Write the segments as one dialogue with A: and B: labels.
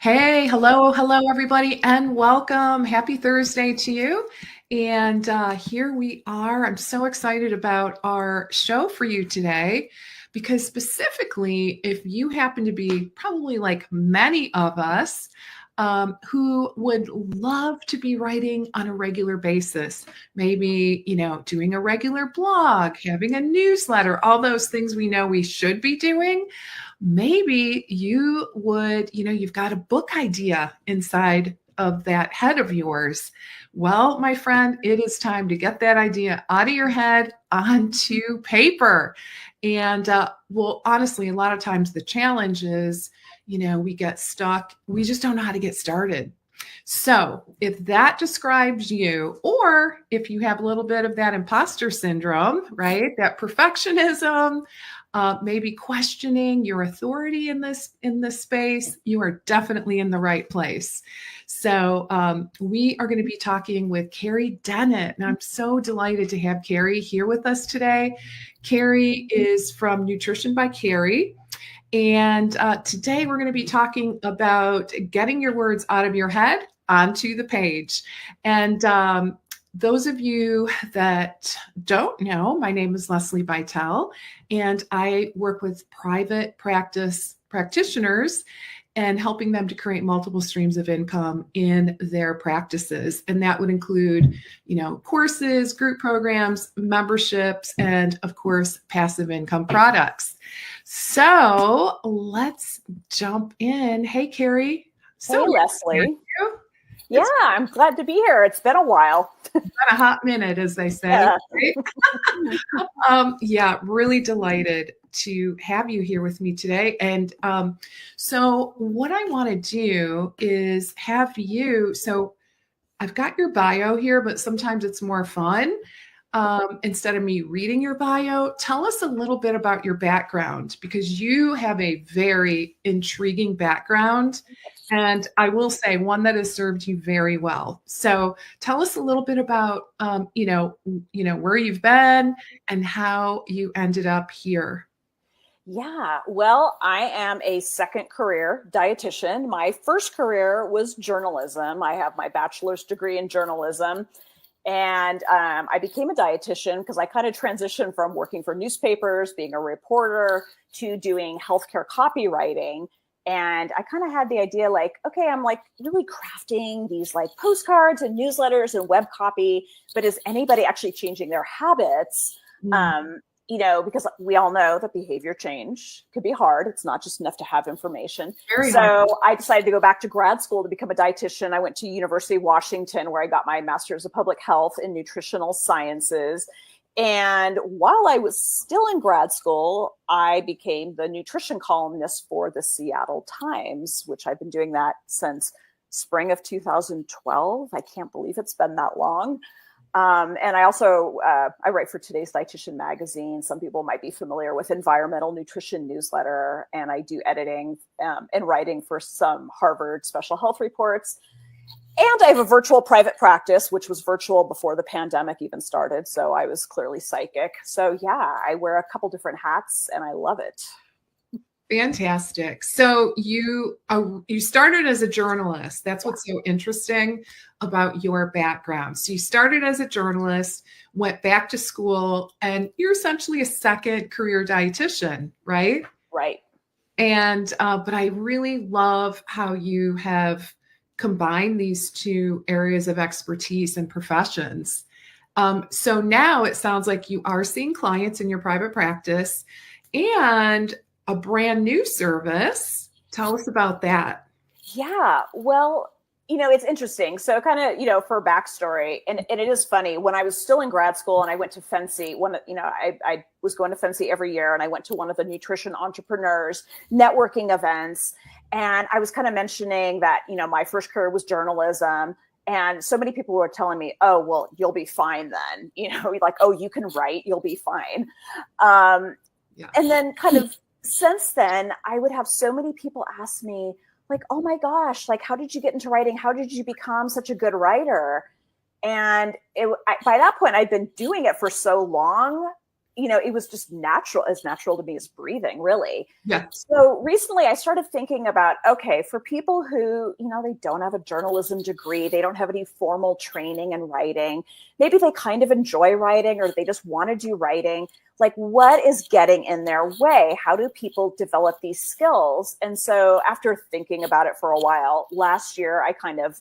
A: Hey, hello, everybody, and welcome. Happy Thursday to you. And here we are. I'm so excited about our show for you today because, specifically, if you happen to be probably like many of us who would love to be writing on a regular basis, maybe, doing a regular blog, having a newsletter, all those things we know we should be doing. Maybe you would, you've got a book idea inside of that head of yours. Well, my friend, it is time to get that idea out of your head onto paper. And well, honestly, a lot of times the challenge is, we get stuck. We just don't know how to get started. So, if that describes you, or if you have a little bit of that imposter syndrome, right? That perfectionism, maybe questioning your authority in this space, you are definitely in the right place. So we are going to be talking with Carrie Dennett, and I'm so delighted to have Carrie here with us today. Carrie is from Nutrition by Carrie. And today we're going to be talking about getting your words out of your head onto the page. And those of you that don't know, my name is Leslie Bytel, and I work with private practice practitioners and helping them to create multiple streams of income in their practices. And that would include, courses, group programs, memberships, and of course, passive income products. So let's jump in. Hey, Carrie.
B: Hey, Leslie. Yeah, I'm glad to be here. It's been a while.
A: Been a hot minute, as they say.
B: Yeah.
A: Right? Yeah, really delighted to have you here with me today. And so what I want to do is have you, so I've got your bio here, but sometimes it's more fun. Instead of me reading your bio, tell us a little bit about your background, because you have a very intriguing background. And I will say one that has served you very well. So tell us a little bit about, where you've been and how you ended up here.
B: Yeah, well, I am a second career dietitian. My first career was journalism. I have my bachelor's degree in journalism. And I became a dietitian because I kind of transitioned from working for newspapers, being a reporter, to doing healthcare copywriting. And I kind of had the idea like, okay, I'm like really crafting these like postcards and newsletters and web copy, but is anybody actually changing their habits? Because we all know that behavior change could be hard. It's not just enough to have information.
A: Very hard.
B: I decided to go back to grad school to become a dietitian. I went to University of Washington, where I got my master's of public health in nutritional sciences. And while I was still in grad school, I became the nutrition columnist for the Seattle Times, which I've been doing that since spring of 2012. I can't believe it's been that long. And I also, I write for Today's Dietitian magazine. Some people might be familiar with Environmental Nutrition newsletter, and I do editing and writing for some Harvard special health reports. And I have a virtual private practice, which was virtual before the pandemic even started. So I was clearly psychic. So yeah, I wear a couple different hats and I love it.
A: Fantastic. So you started as a journalist. That's what's so interesting about your background. So you started as a journalist, went back to school, and you're essentially a second career dietitian, right?
B: Right.
A: And but I really love how you have combined these two areas of expertise and professions. So now it sounds like you are seeing clients in your private practice and a brand new service. Tell us about that.
B: Yeah, well, it's interesting. So kind of, for backstory, and it is funny, when I was still in grad school and I went to FNCE, I was going to FNCE every year, and I went to one of the nutrition entrepreneurs networking events. And I was kind of mentioning that, my first career was journalism. And so many people were telling me, oh, well, you'll be fine then, like, oh, you can write, you'll be fine. Yeah. And then kind of since then, I would have so many people ask me, like, oh my gosh, like, how did you get into writing? How did you become such a good writer? And by that point, I'd been doing it for so long, it was just as natural to me as breathing, really.
A: Yeah.
B: So recently I started thinking about, okay, for people who, they don't have a journalism degree, they don't have any formal training in writing, maybe they kind of enjoy writing or they just want to do writing. Like, what is getting in their way? How do people develop these skills? And so after thinking about it for a while, last year, I kind of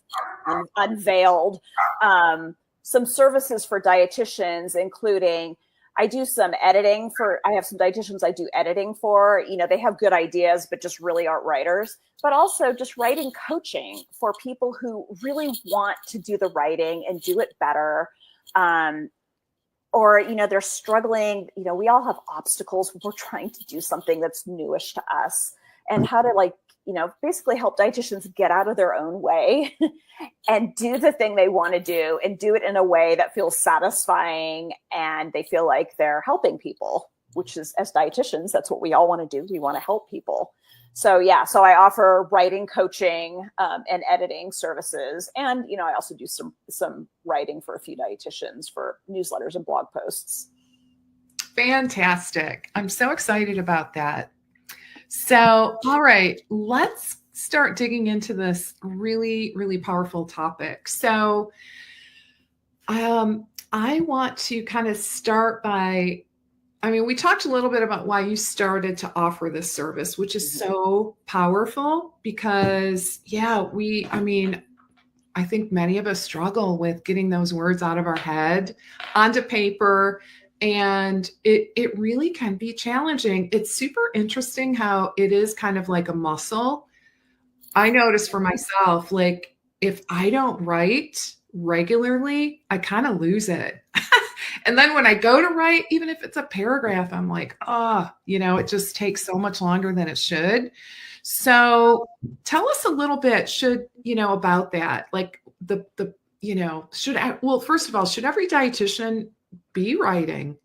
B: unveiled some services for dietitians, including I do some editing I have some dietitians I do editing for. They have good ideas, but just really aren't writers. But also just writing coaching for people who really want to do the writing and do it better. Or, they're struggling. We all have obstacles when we're trying to do something that's newish to us, and how to basically help dietitians get out of their own way and do the thing they want to do and do it in a way that feels satisfying and they feel like they're helping people, which is, as dietitians, that's what we all want to do. We want to help people. So I offer writing coaching and editing services. And, I also do some writing for a few dietitians for newsletters and blog posts.
A: Fantastic. I'm so excited about that. So, all right, let's start digging into this really, really powerful topic. So, I want to kind of start by, we talked a little bit about why you started to offer this service, which is so powerful because, I think many of us struggle with getting those words out of our head onto paper. And it really can be challenging. It's super interesting how it is kind of like a muscle. I notice for myself, like if I don't write regularly, I kind of lose it. And then when I go to write, even if it's a paragraph, I'm like, it just takes so much longer than it should. So tell us a little bit, about that. Like first of all, should every dietitian be writing?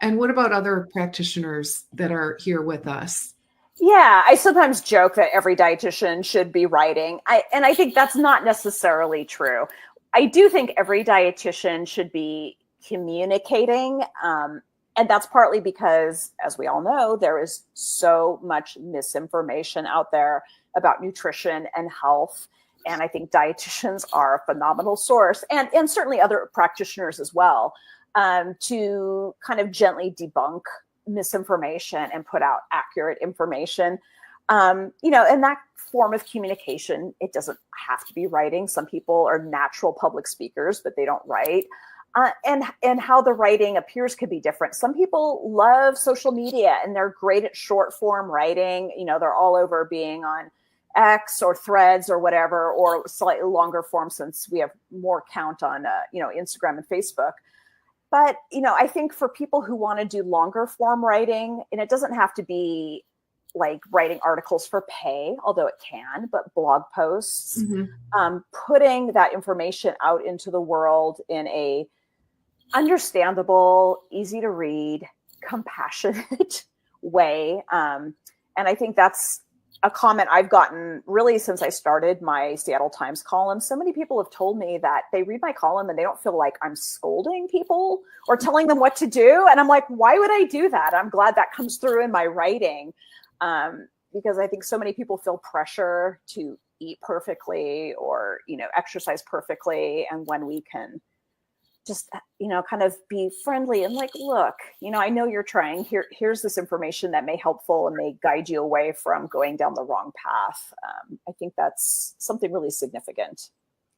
A: And what about other practitioners that are here with us?
B: Yeah, I sometimes joke that every dietitian should be writing. And I think that's not necessarily true. I do think every dietitian should be communicating. And that's partly because, as we all know, there is so much misinformation out there about nutrition and health. And I think dietitians are a phenomenal source, and certainly other practitioners as well, to kind of gently debunk misinformation and put out accurate information. And that form of communication, it doesn't have to be writing. Some people are natural public speakers, but they don't write. And how the writing appears could be different. Some people love social media and they're great at short form writing. They're all over being on X or Threads or whatever, or slightly longer form since we have more count on, Instagram and Facebook. But, I think for people who want to do longer form writing, and it doesn't have to be like writing articles for pay, although it can, but blog posts, putting that information out into the world in a understandable, easy to read, compassionate way. And I think that's a comment I've gotten really since I started my Seattle Times column. So many people have told me that they read my column and they don't feel like I'm scolding people or telling them what to do. And I'm like, why would I do that? I'm glad that comes through in my writing, because I think so many people feel pressure to eat perfectly or, exercise perfectly. And when we can just, kind of be friendly and like, look, I know you're trying. Here's this information that may helpful and may guide you away from going down the wrong path. I think that's something really significant.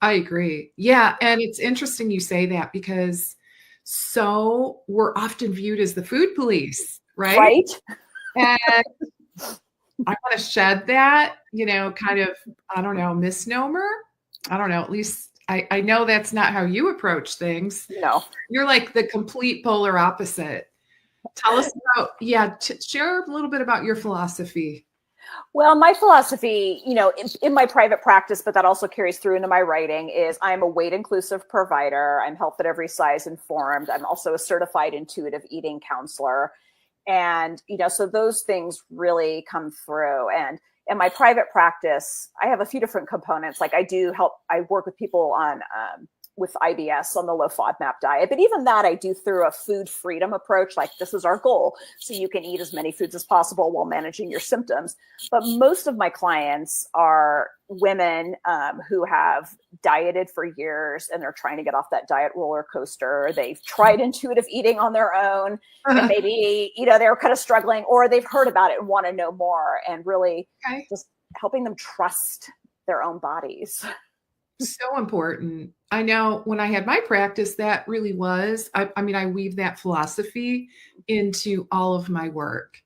A: I agree. Yeah. And it's interesting you say that because we're often viewed as the food police, right?
B: Right.
A: And I want to shed that, kind of, I don't know, misnomer. I don't know, at least I know that's not how you approach things.
B: No. You're
A: like the complete polar opposite. Tell us about, share a little bit about your philosophy.
B: Well, my philosophy, in my private practice, but that also carries through into my writing, is I'm a weight inclusive provider. I'm health at every size informed. I'm also a certified intuitive eating counselor. And, so those things really come through. And in my private practice, I have a few different components. Like I work with people on with IBS on the low FODMAP diet. But even that I do through a food freedom approach. Like, this is our goal, so you can eat as many foods as possible while managing your symptoms. But most of my clients are women who have dieted for years and they're trying to get off that diet roller coaster. They've tried intuitive eating on their own and maybe, they're kind of struggling, or they've heard about it and want to know more, and really just helping them trust their own bodies.
A: So important. I know when I had my practice, that really was, I mean, I weave that philosophy into all of my work.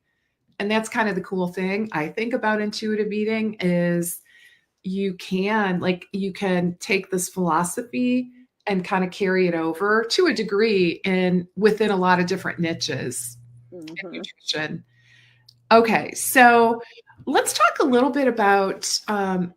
A: And that's kind of the cool thing I think about intuitive eating is you can take this philosophy and kind of carry it over to a degree within a lot of different niches in nutrition. Okay, so let's talk a little bit about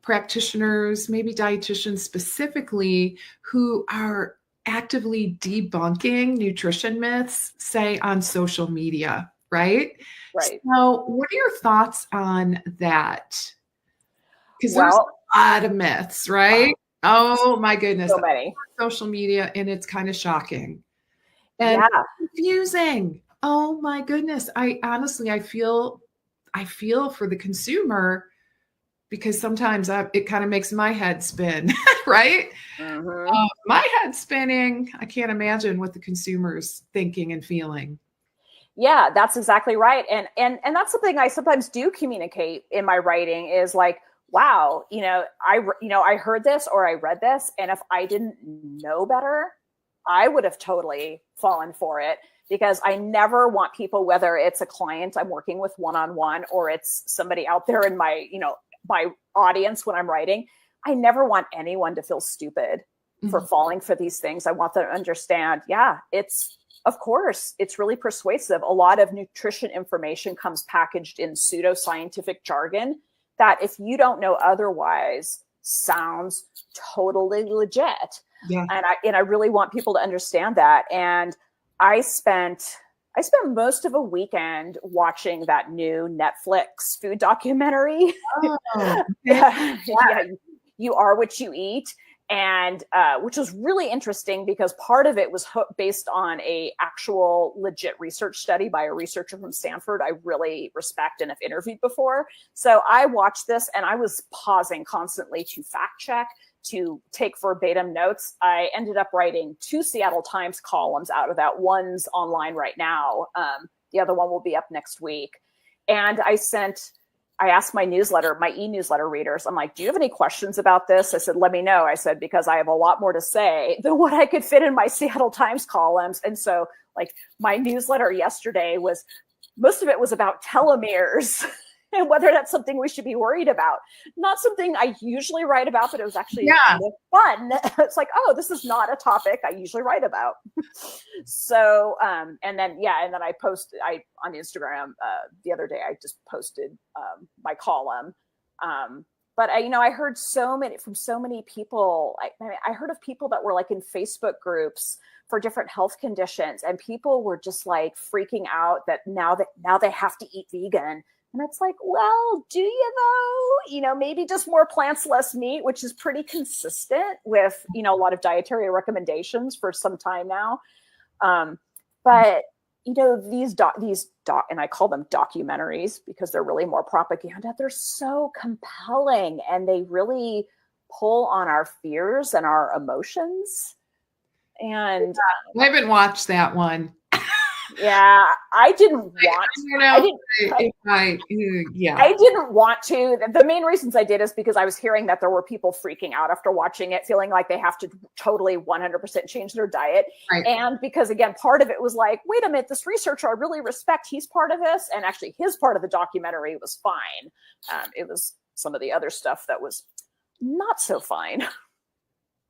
A: practitioners, maybe dietitians specifically, who are actively debunking nutrition myths, say on social media, right?
B: Right.
A: So what are your thoughts on that? Because there's a lot of myths, right? Oh my goodness.
B: So many.
A: Social media, and it's kind of shocking and confusing. Oh my goodness. I honestly, I feel for the consumer, because sometimes it kind of makes my head spin, right? My head spinning. I can't imagine what the consumer's thinking and feeling.
B: Yeah, that's exactly right. And that's something I sometimes do communicate in my writing is like, wow, I heard this or I read this, and if I didn't know better, I would have totally fallen for it, because I never want people, whether it's a client I'm working with one-on-one or it's somebody out there in my, my audience when I'm writing, I never want anyone to feel stupid for falling for these things. I want them to understand, of course, it's really persuasive. A lot of nutrition information comes packaged in pseudoscientific jargon that, if you don't know otherwise, sounds totally legit. Yeah. And I really want people to understand that. And I spent most of a weekend watching that new Netflix food documentary. Oh, yeah, You Are What You Eat. And which was really interesting, because part of it was based on a actual legit research study by a researcher from Stanford I really respect and have interviewed before. So I watched this and I was pausing constantly to fact check, to take verbatim notes. I ended up writing 2 Seattle Times columns out of that. One's online right now. The other one will be up next week. And I asked my e-newsletter readers, I'm like, do you have any questions about this? I said, let me know. I said, because I have a lot more to say than what I could fit in my Seattle Times columns. And so, like, my newsletter yesterday most of it was about telomeres and whether that's something we should be worried about. Not something I usually write about, but it was actually kind of fun. It's like, oh, this is not a topic I usually write about. So, and then I posted on Instagram the other day, I just posted my column. But I heard from so many people. I heard of people that were like in Facebook groups for different health conditions, and people were just like freaking out that now they have to eat vegan. And it's like, well, do you though? Maybe just more plants, less meat, which is pretty consistent with, a lot of dietary recommendations for some time now. But, these and I call them documentaries because they're really more propaganda. They're so compelling, and they really pull on our fears and our emotions. And
A: I haven't watched that one.
B: Yeah, I didn't want to. The main reasons I did is because I was hearing that there were people freaking out after watching it, feeling like they have to totally 100% change their diet. Right. And because, again, part of it was like, wait a minute, this researcher I really respect, he's part of this. And actually his part of the documentary was fine. It was some of the other stuff that was not so fine.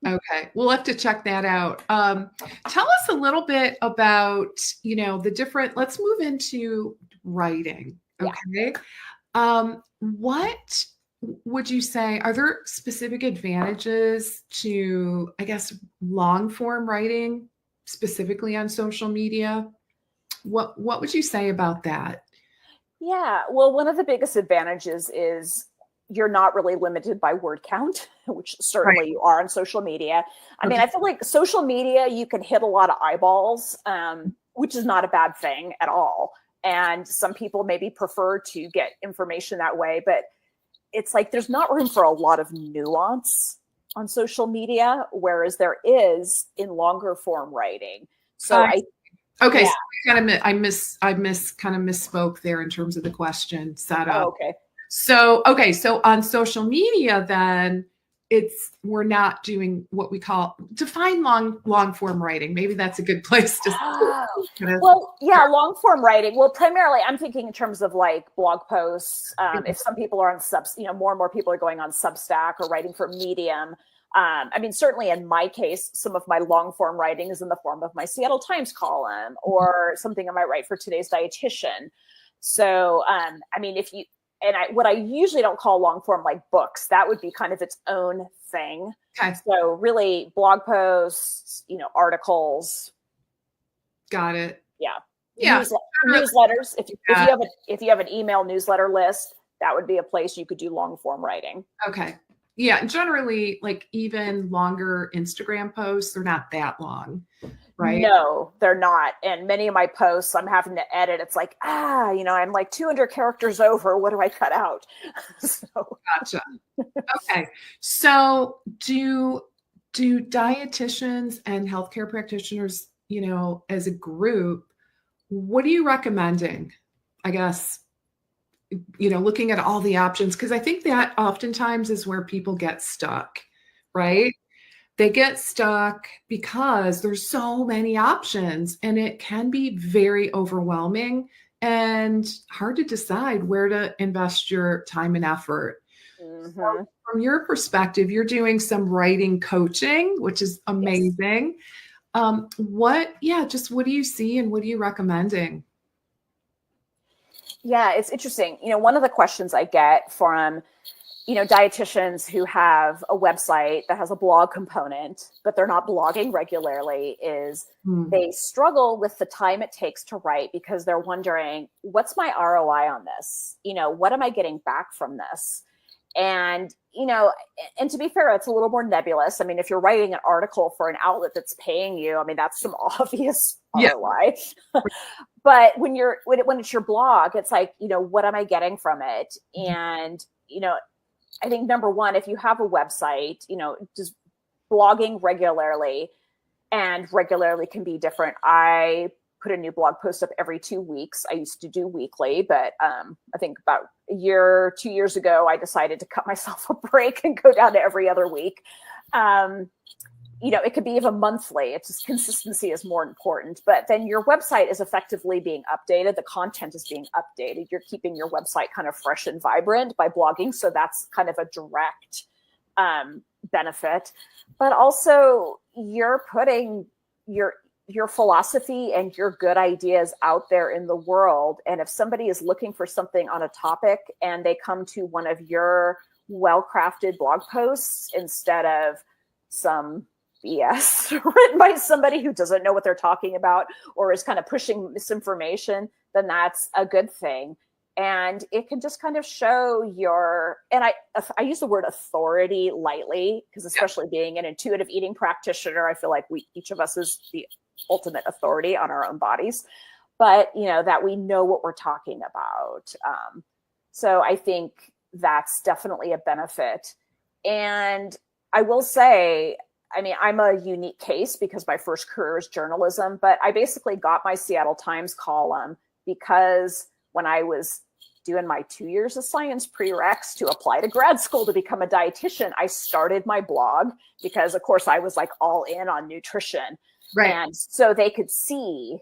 A: Okay, we'll have to check that out. Tell us a little bit about, the different, let's move into writing. Okay. Yeah. What would you say, are there specific advantages to, I guess, long form writing, specifically on social media? What would you say about that?
B: Yeah, well, one of the biggest advantages is you're not really limited by word count, which certainly
A: Right.
B: you are on social media. I mean,
A: Okay.
B: I feel like social media, you can hit a lot of eyeballs, which is not a bad thing at all. And some people maybe prefer to get information that way, but it's like there's not room for a lot of nuance on social media, whereas there is in longer form writing. So
A: Okay.
B: yeah.
A: So I kind of misspoke there in terms of the question
B: Oh,
A: setup.
B: okay.
A: So, okay. So on social media, then we're not doing what we call define long form writing. Maybe that's a good place to
B: Oh,
A: kind of
B: well, yeah,
A: start.
B: long form writing. Well, primarily, I'm thinking in terms of like blog posts. If some people are on more and more people are going on Substack or writing for Medium. I mean, certainly in my case, some of my long form writing is in the form of my Seattle Times column or something I might write for Today's Dietitian. So, I mean, what I usually don't call long form like books, that would be kind of its own thing.
A: Okay.
B: So really blog posts, articles.
A: Got it.
B: Yeah.
A: Yeah.
B: Newsletters. If
A: Yeah.
B: you have an email newsletter list, that would be a place you could do long form writing.
A: Okay. Yeah. Generally, like even longer Instagram posts, they're not that long, right?
B: No, they're not. And many of my posts I'm having to edit. It's like, I'm like 200 characters over. What do I cut out? So.
A: Gotcha. Okay. So do dietitians and healthcare practitioners, as a group, what are you recommending? I guess, looking at all the options, because I think that oftentimes is where people get stuck, right? They get stuck because there's so many options and it can be very overwhelming and hard to decide where to invest your time and effort.
B: Mm-hmm.
A: So from your perspective, you're doing some writing coaching, which is amazing. Yes. What do you see and what are you recommending?
B: Yeah, it's interesting. One of the questions I get from dietitians who have a website that has a blog component, but they're not blogging regularly is they struggle with the time it takes to write because they're wondering, what's my ROI on this? What am I getting back from this? And, and to be fair, it's a little more nebulous. I mean, if you're writing an article for an outlet that's paying you, I mean, that's some obvious ROI. But when it's your blog, it's like, what am I getting from it? And, I think number one, if you have a website, just blogging regularly, and regularly can be different. I put a new blog post up every 2 weeks. I used to do weekly, but I think about 2 years ago, I decided to cut myself a break and go down to every other week. It could be even monthly. It's just consistency is more important. But then your website is effectively being updated. The content is being updated. You're keeping your website kind of fresh and vibrant by blogging. So that's kind of a direct benefit. But also you're putting your philosophy and your good ideas out there in the world. And if somebody is looking for something on a topic and they come to one of your well-crafted blog posts instead of some BS written by somebody who doesn't know what they're talking about or is kind of pushing misinformation, then that's a good thing. And it can just kind of show and I use the word authority lightly, because especially being an intuitive eating practitioner, I feel like each of us is the ultimate authority on our own bodies, but that we know what we're talking about. So I think that's definitely a benefit. And I will say, I mean, I'm a unique case because my first career is journalism, but I basically got my Seattle Times column because when I was doing my 2 years of science prereqs to apply to grad school to become a dietitian, I started my blog because, of course, I was like all in on nutrition. Right. And so they could see,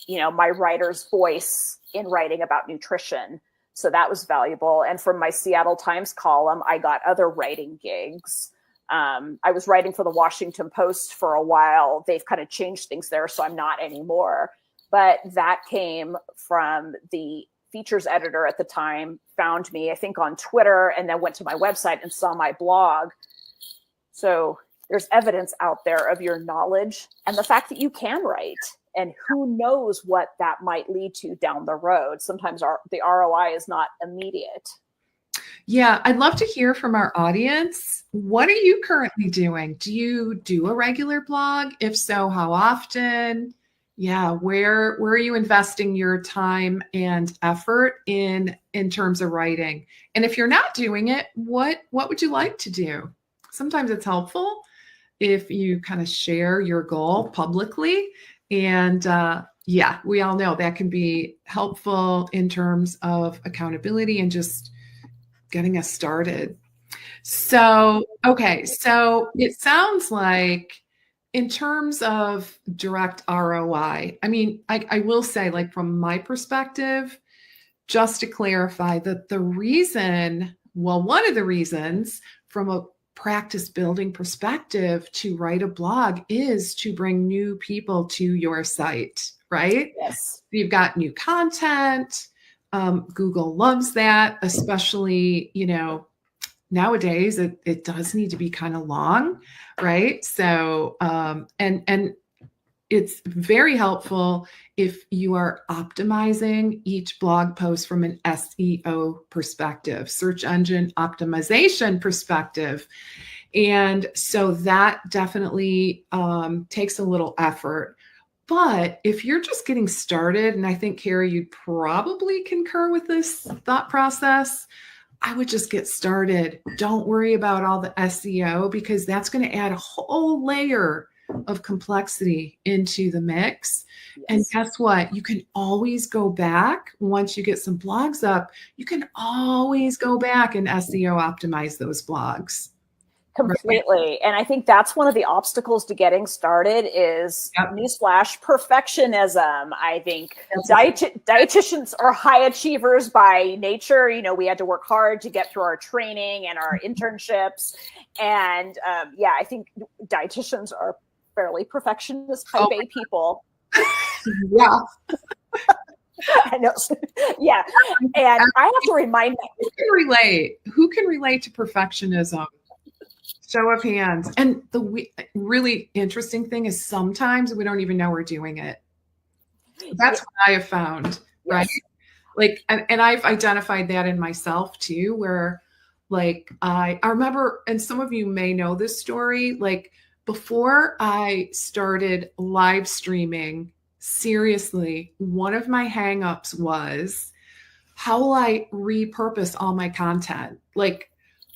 B: my writer's voice in writing about nutrition. So that was valuable. And from my Seattle Times column, I got other writing gigs. I was writing for the Washington Post for a while. They've kind of changed things there, so I'm not anymore. But that came from the features editor at the time, found me, I think, on Twitter, and then went to my website and saw my blog. So there's evidence out there of your knowledge and the fact that you can write. And who knows what that might lead to down the road. Sometimes the ROI is not immediate.
A: Yeah, I'd love to hear from our audience. What are you currently doing? Do you do a regular blog? If so, how often? Yeah, where are you investing your time and effort in terms of writing? And if you're not doing it, what would you like to do? Sometimes it's helpful if you kind of share your goal publicly. And yeah, we all know that can be helpful in terms of accountability and just getting us started. So, okay, so it sounds like in terms of direct ROI, I mean, I will say, like, from my perspective, just to clarify that the reason, well, one of the reasons from a practice building perspective to write a blog is to bring new people to your site, right?
B: Yes.
A: You've got new content. Google loves that, especially, nowadays it does need to be kind of long, right? So, and it's very helpful if you are optimizing each blog post from an SEO perspective, search engine optimization perspective. And so that definitely takes a little effort. But if you're just getting started, and I think, Carrie, you'd probably concur with this thought process, I would just get started. Don't worry about all the SEO because that's going to add a whole layer of complexity into the mix.
B: Yes.
A: And guess what? You can always go back once you get some blogs up. You can always go back and SEO optimize those blogs.
B: Completely. Right. And I think that's one of the obstacles to getting started is, newsflash, perfectionism. I think dietitians are high achievers by nature. We had to work hard to get through our training and our internships. And I think dietitians are fairly perfectionist type A people.
A: Yeah.
B: I know. Yeah. And I have to remind
A: Who can relate to perfectionism? Show of hands. And the really interesting thing is sometimes we don't even know we're doing it. That's what I have found, right? Like, and I've identified that in myself too, where like I remember, and some of you may know this story, like before I started live streaming, seriously, one of my hangups was, how will I repurpose all my content? Like,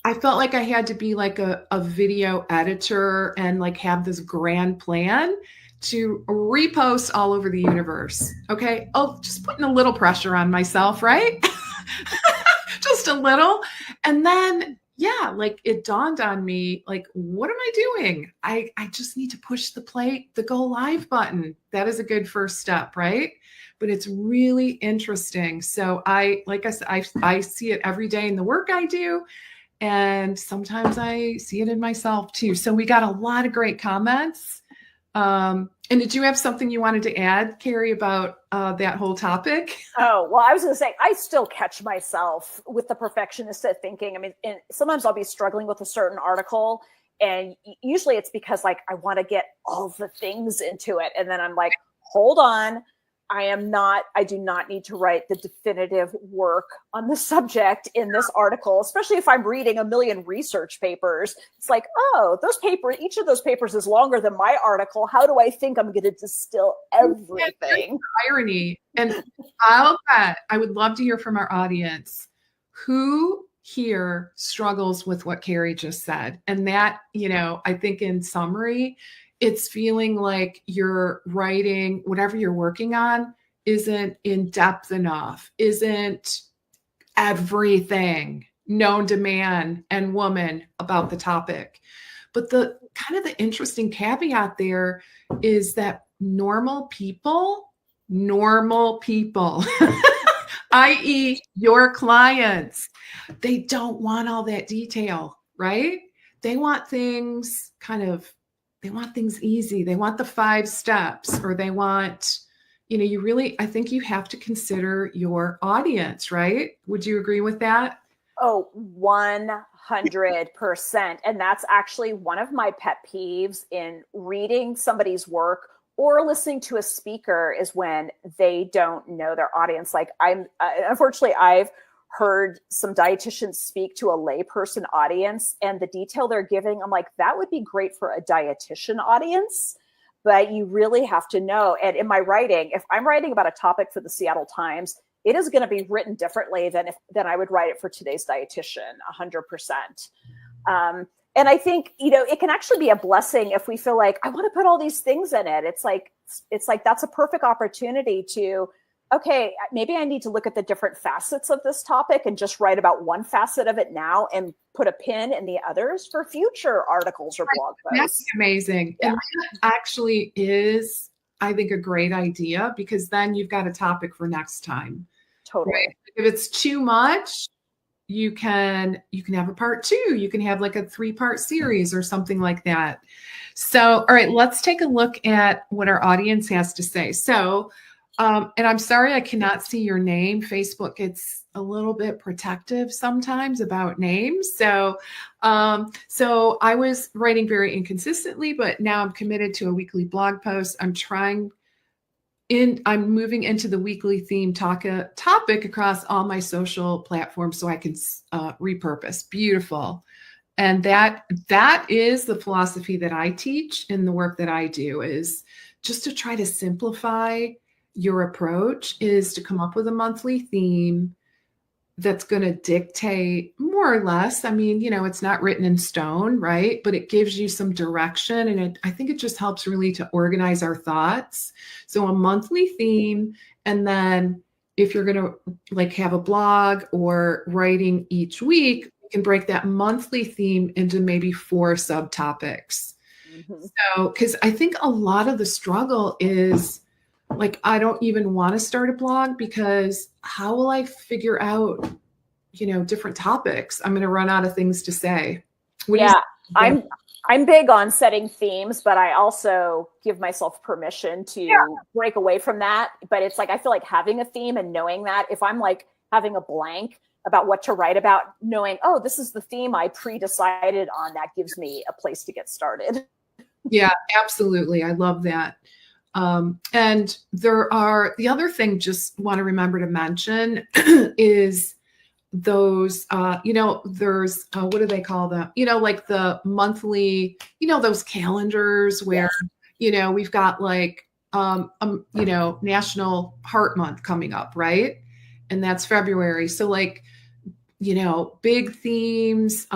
A: I felt like I had to be like a video editor and like have this grand plan to repost all over the universe. Okay. Oh, just putting a little pressure on myself, right? Just a little. And then, yeah, like it dawned on me, like, what am I doing? I just need to push the go live button. That is a good first step, right? But it's really interesting. So like I said, I see it every day in the work I do. And sometimes I see it in myself too. So we got a lot of great comments. And did you have something you wanted to add, Carrie, about that whole topic?
B: Oh, well, I was going to say, I still catch myself with the perfectionist thinking. I mean, and sometimes I'll be struggling with a certain article, and usually it's because like I want to get all the things into it. And then I'm like, hold on. I do not need to write the definitive work on the subject in this article, especially if I'm reading a million research papers. It's like, oh, each of those papers is longer than my article. How do I think I'm going to distill everything?
A: Irony. And I'll bet I would love to hear from our audience who here struggles with what Carrie just said. And that, I think in summary, it's feeling like you're writing whatever you're working on isn't in depth enough, isn't everything known to man and woman about the topic. But the kind of the interesting caveat there is that normal people, i.e. your clients, they don't want all that detail, right? They want things easy. They want the 5 steps, or they want, I think you have to consider your audience, right? Would you agree with that?
B: Oh, 100%. And that's actually one of my pet peeves in reading somebody's work or listening to a speaker is when they don't know their audience. Like unfortunately, I've heard some dietitians speak to a layperson audience, and the detail they're giving, I'm like, that would be great for a dietitian audience, but you really have to know. And in my writing, if I'm writing about a topic for the Seattle Times, it is going to be written differently than I would write it for today's dietitian, 100%. And I think, it can actually be a blessing if we feel like, I want to put all these things in it. It's like, that's a perfect opportunity to, okay, maybe I need to look at the different facets of this topic and just write about one facet of it now and put a pin in the others for future articles or blog posts.
A: That's amazing. Yeah. And that actually is, I think, a great idea, because then you've got a topic for next time.
B: Totally.
A: Right? If it's too much, you can have a part 2. You can have like a 3-part series or something like that. So, all right, let's take a look at what our audience has to say. So, and I'm sorry, I cannot see your name. Facebook gets a little bit protective sometimes about names. So, so I was writing very inconsistently, but now I'm committed to a weekly blog post. I'm moving into the weekly theme topic across all my social platforms so I can repurpose. Beautiful. And that is the philosophy that I teach in the work that I do, is just to try to simplify your approach, is to come up with a monthly theme that's going to dictate more or less. I mean, it's not written in stone, right? But it gives you some direction. And I think it just helps really to organize our thoughts. So a monthly theme. And then if you're going to like have a blog or writing each week, you can break that monthly theme into maybe 4 subtopics. Mm-hmm. So, because I think a lot of the struggle is, like, I don't even want to start a blog because how will I figure out, different topics? I'm going to run out of things to say.
B: I'm big on setting themes, but I also give myself permission to break away from that. But it's like, I feel like having a theme and knowing that if I'm like having a blank about what to write about, knowing, oh, this is the theme I pre-decided on, that gives me a place to get started.
A: Yeah, absolutely. I love that. And the other thing just want to remember to mention is those, there's, what do they call them? Like the monthly, those calendars where, we've got like, National Heart Month coming up, right? And that's February. So like, big themes,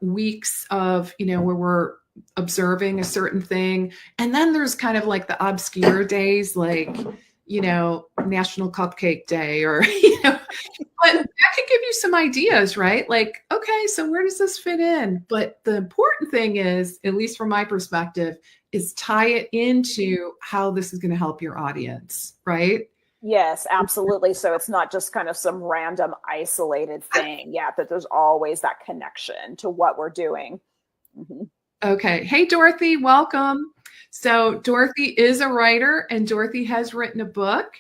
A: weeks of, where we're observing a certain thing. And then there's kind of like the obscure days, like, National Cupcake Day, or, but that can give you some ideas, right? Like, okay, so where does this fit in? But the important thing is, at least from my perspective, is tie it into how this is going to help your audience, right?
B: Yes, absolutely. So it's not just kind of some random isolated thing. Yeah, that there's always that connection to what we're doing. Mm-hmm.
A: Okay. Hey, Dorothy, welcome. So Dorothy is a writer, and Dorothy has written a book,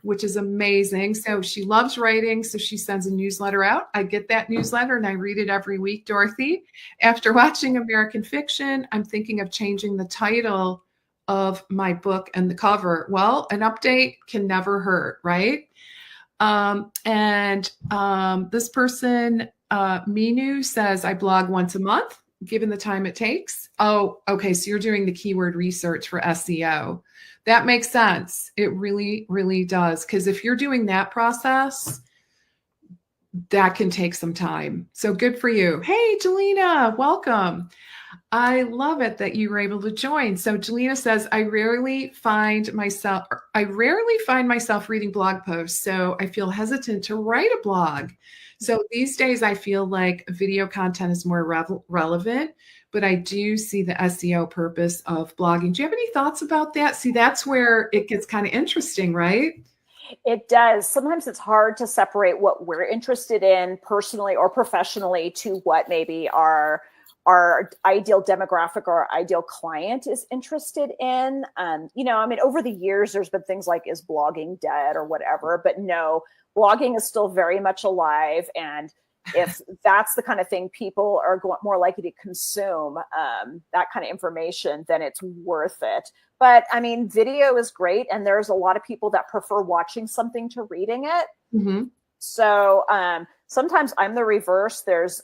A: which is amazing. So she loves writing, so she sends a newsletter out. I get that newsletter and I read it every week, Dorothy. After watching American Fiction, I'm thinking of changing the title of my book and the cover. Well, an update can never hurt, right? This person, Minu, says, I blog once a month, given the time it takes. Oh, okay. So you're doing the keyword research for SEO. That makes sense. It really, really does. Because if you're doing that process, that can take some time. So good for you. Hey, Jelena, welcome. I love it that you were able to join. So Jelena says, I rarely find myself reading blog posts, so I feel hesitant to write a blog. So these days I feel like video content is more relevant, but I do see the SEO purpose of blogging. Do you have any thoughts about that? See, that's where it gets kind of interesting, right?
B: It does. Sometimes it's hard to separate what we're interested in personally or professionally to what maybe our ideal demographic or our ideal client is interested in. Over the years, there's been things like, is blogging dead or whatever, but no, blogging is still very much alive. And if that's the kind of thing people are more likely to consume, that kind of information, then it's worth it. But I mean, video is great. And there's a lot of people that prefer watching something to reading it. Mm-hmm. So sometimes I'm the reverse. There's,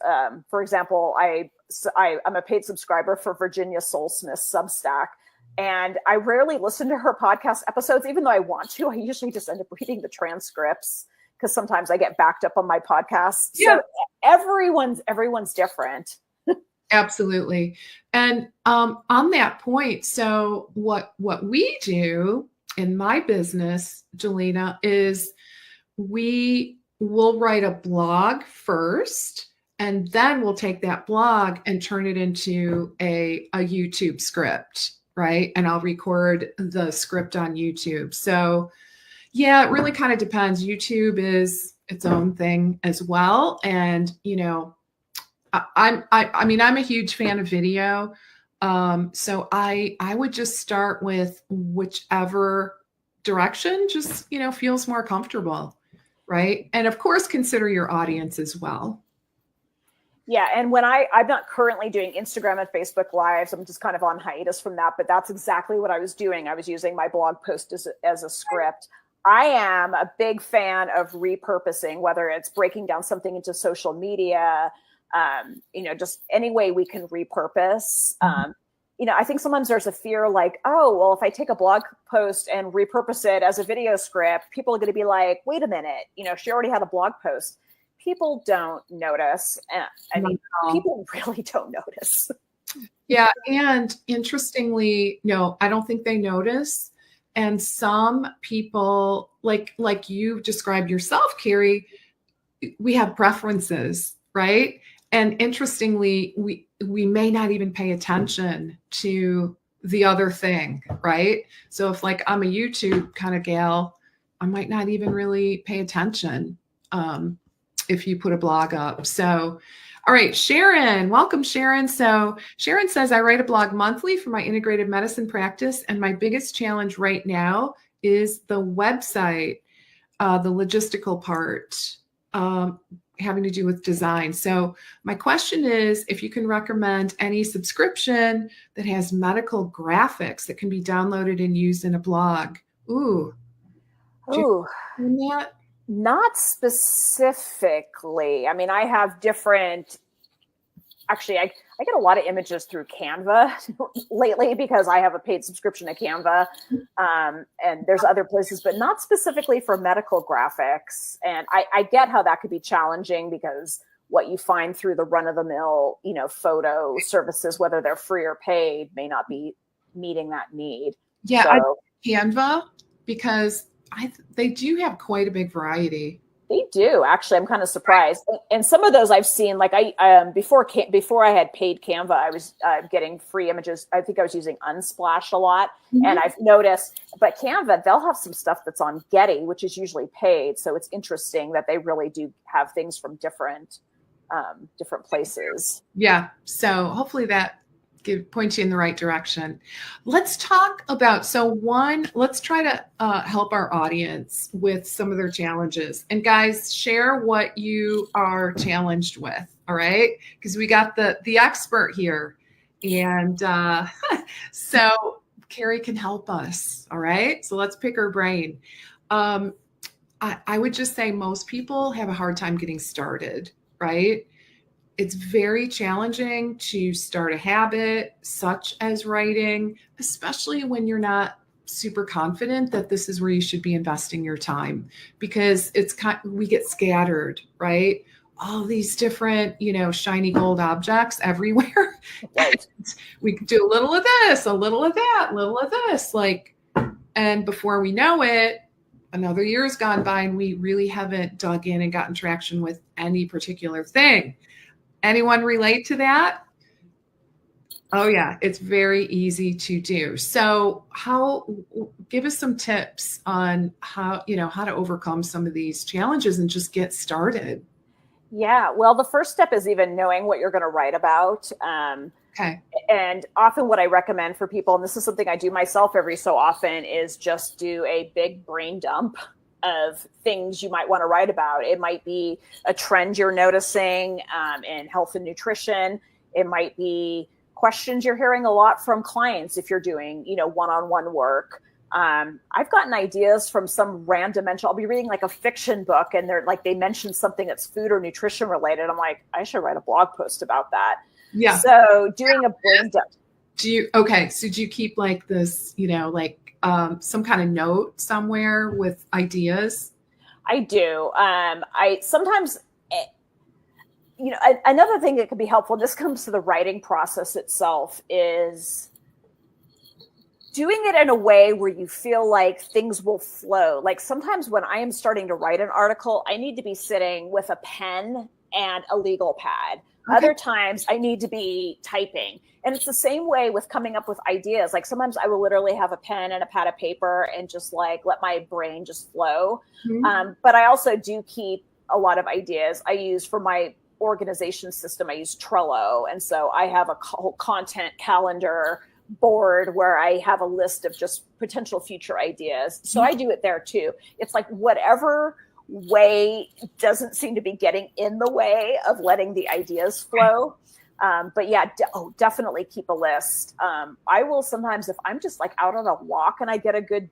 B: for example, I'm a paid subscriber for Virginia Soulsmith's Substack, and I rarely listen to her podcast episodes, even though I want to. I usually just end up reading the transcripts because sometimes I get backed up on my podcasts.
A: Yeah.
B: So everyone's different.
A: Absolutely. And on that point, so what we do in my business, Jelena, is we will write a blog first, and then we'll take that blog and turn it into a YouTube script, right? And I'll record the script on YouTube. So yeah, it really kind of depends. YouTube is its own thing as well. And, I mean, I'm a huge fan of video. So I would just start with whichever direction just, feels more comfortable. Right. And of course, consider your audience as well.
B: Yeah. And when I'm not currently doing Instagram and Facebook Lives, I'm just kind of on hiatus from that, but that's exactly what I was doing. I was using my blog post as a script. I am a big fan of repurposing, whether it's breaking down something into social media, just any way we can repurpose. I think sometimes there's a fear like, oh, well, if I take a blog post and repurpose it as a video script, people are going to be like, wait a minute, she already had a blog post. People don't notice. People really don't notice.
A: Yeah. And interestingly, no, I don't think they notice. And some people, like you described yourself, Carrie, we have preferences, right? And interestingly, we may not even pay attention to the other thing, right? So if like I'm a YouTube kind of gal, I might not even really pay attention if you put a blog up. So, all right, Sharon, welcome, Sharon. So Sharon says, I write a blog monthly for my integrative medicine practice, and my biggest challenge right now is the website, the logistical part, having to do with design. So my question is, if you can recommend any subscription that has medical graphics that can be downloaded and used in a blog. Ooh. That?
B: Not specifically. I mean, I have different, actually, I get a lot of images through Canva lately because I have a paid subscription to Canva. And there's other places, but not specifically for medical graphics. And I get how that could be challenging because what you find through the run-of-the-mill, photo services, whether they're free or paid, may not be meeting that need.
A: Yeah, so, Canva, because they do have quite a big variety.
B: They do, actually. I'm kind of surprised. And some of those I've seen, like before I had paid Canva, I was getting free images. I think I was using Unsplash a lot. Mm-hmm. And I've noticed, but Canva, they'll have some stuff that's on Getty, which is usually paid. So it's interesting that they really do have things from different places.
A: Yeah. So hopefully that point you in the right direction. Let's talk about, let's try to help our audience with some of their challenges. And guys, share what you are challenged with, all right? Because we got the expert here. And so Carrie can help us, all right? So let's pick her brain. I would just say most people have a hard time getting started, right? It's very challenging to start a habit such as writing, especially when you're not super confident that this is where you should be investing your time, because we get scattered, right? All these different, shiny gold objects everywhere.
B: Right.
A: We do a little of this, a little of that, a little of this, and before we know it, another year's gone by and we really haven't dug in and gotten traction with any particular thing. Anyone relate to that? Oh yeah, it's very easy to do. So give us some tips on how to overcome some of these challenges and just get started.
B: Yeah, well, the first step is even knowing what you're going to write about.
A: Okay.
B: And often what I recommend for people, and this is something I do myself every so often, is just do a big brain dump of things you might want to write about. It might be a trend you're noticing in health and nutrition. It might be questions you're hearing a lot from clients if you're doing, one-on-one work. I've gotten ideas from some random mention. I'll be reading like a fiction book and they're like, they mention something that's food or nutrition related. I'm like, I should write a blog post about that.
A: Yeah.
B: So doing a brain dump.
A: So do you keep like this, some kind of note somewhere with ideas?
B: I do. I sometimes, another thing that could be helpful, this comes to the writing process itself, is doing it in a way where you feel like things will flow. Like sometimes when I am starting to write an article, I need to be sitting with a pen and a legal pad. Okay. Other times I need to be typing. And it's the same way with coming up with ideas. Like sometimes I will literally have a pen and a pad of paper and just like let my brain just flow. Mm-hmm. But I also do keep a lot of ideas. I use for my organization system, I use Trello. And so I have a whole content calendar board where I have a list of just potential future ideas. So I do it there too. It's like whatever way doesn't seem to be getting in the way of letting the ideas flow. But yeah, definitely keep a list. I will sometimes, if I'm just like out on a walk and I get a good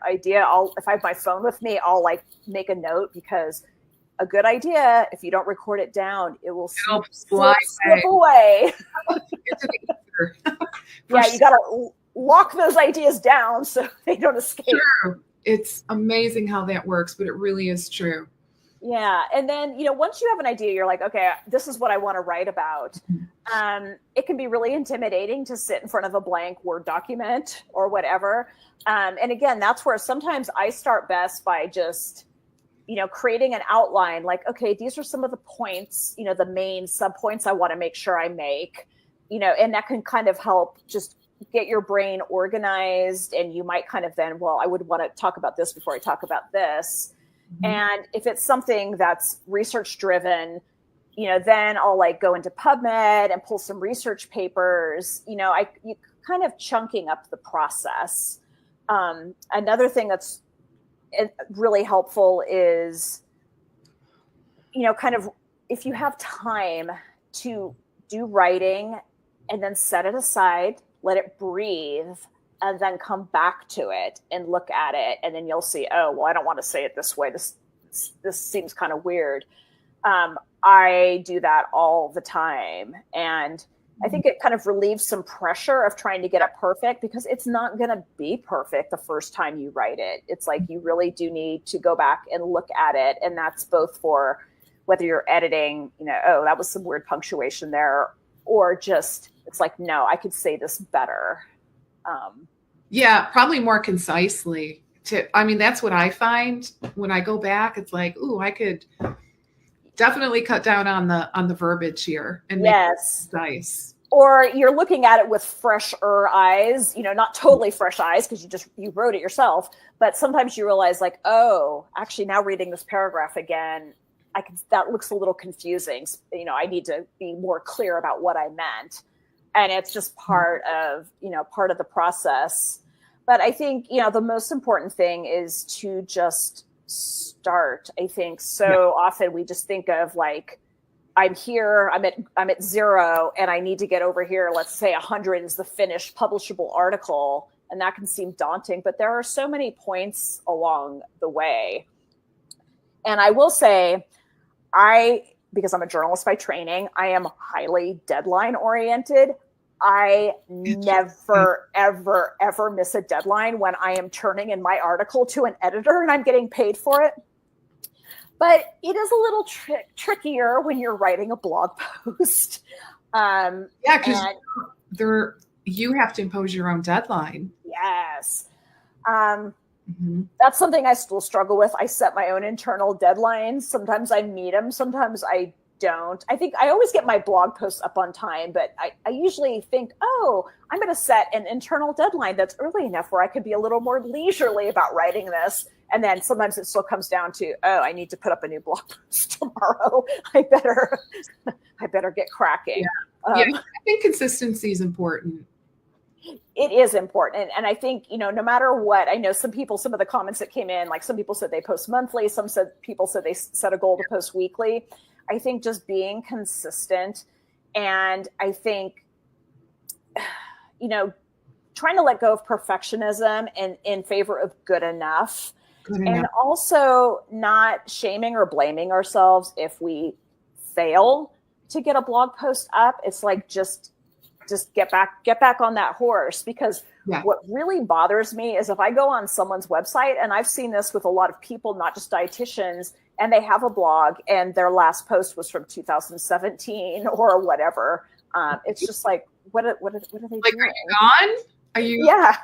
B: idea, if I have my phone with me, I'll like make a note, because a good idea, if you don't record it down, it will slip away. Yeah, you got to lock those ideas down so they don't escape.
A: True. It's amazing how that works, but it really is true.
B: Yeah. And then, once you have an idea, you're like, okay, this is what I want to write about. It can be really intimidating to sit in front of a blank Word document or whatever. And again, that's where sometimes I start best by just, creating an outline, like, okay, these are some of the points, the main sub points I want to make sure I make, and that can kind of help just get your brain organized. And you might kind of then, well, I would want to talk about this before I talk about this. Mm-hmm. And if it's something that's research driven, then I'll like go into PubMed and pull some research papers, you kind of chunking up the process. Another thing that's really helpful is, kind of if you have time to do writing and then set it aside, let it breathe, and then come back to it and look at it. And then you'll see, oh, well, I don't want to say it this way. This seems kind of weird. I do that all the time. And I think it kind of relieves some pressure of trying to get it perfect, because it's not going to be perfect the first time you write it. It's like you really do need to go back and look at it. And that's both for whether you're editing, oh, that was some weird punctuation there, or just, it's like, no, I could say this better.
A: Yeah, probably more concisely. That's what I find when I go back. It's like, ooh, I could definitely cut down on the verbiage here and make it concise.
B: Or you're looking at it with fresher eyes, not totally fresh eyes because you wrote it yourself, but sometimes you realize like, oh, actually now reading this paragraph again, that looks a little confusing. I need to be more clear about what I meant. And it's just part of the process. But I think, the most important thing is to just start. I think so often we just think of like, I'm here, I'm at 0 and I need to get over here. Let's say 100 is the finished publishable article. And that can seem daunting, but there are so many points along the way. And I will say, because I'm a journalist by training, I am highly deadline oriented. I never, ever, ever miss a deadline when I am turning in my article to an editor and I'm getting paid for it. But it is a little trickier when you're writing a blog post.
A: Because you have to impose your own deadline.
B: Yes. That's something I still struggle with. I set my own internal deadlines. Sometimes I meet them. Sometimes I don't. I think I always get my blog posts up on time, but I usually think, oh, I'm going to set an internal deadline that's early enough where I could be a little more leisurely about writing this. And then sometimes it still comes down to, oh, I need to put up a new blog post tomorrow. I better get cracking.
A: I think consistency is important.
B: It is important. And I think, no matter what, I know some of the comments that came in, like some people said they post monthly. People said they set a goal to post weekly. I think just being consistent, and I think, trying to let go of perfectionism and in favor of good enough.
A: Good
B: And
A: enough.
B: also not shaming or blaming ourselves if we fail to get a blog post up. It's like, just get back on that horse, because
A: Yeah.
B: what really bothers me is if I go on someone's website, and I've seen this with a lot of people, not just dietitians, and they have a blog and their last post was from 2017 or whatever. It's just like, what are they doing?
A: Like, are you gone?
B: Yeah.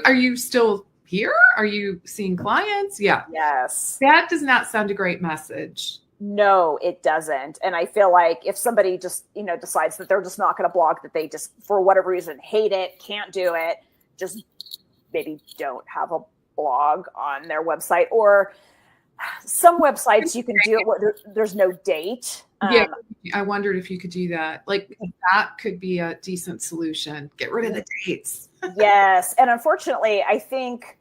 A: Are you still here? Are you seeing clients? Yeah.
B: Yes.
A: That does not send a great message.
B: No, it doesn't. And I feel like if somebody just, decides that they're just not going to blog, that they just, for whatever reason, hate it, can't do it, just maybe don't have a blog on their website. Or some websites you can do it where there's no date.
A: Yeah, I wondered if you could do that. Like, that could be a decent solution. Get rid of the dates.
B: Yes. And unfortunately, I think,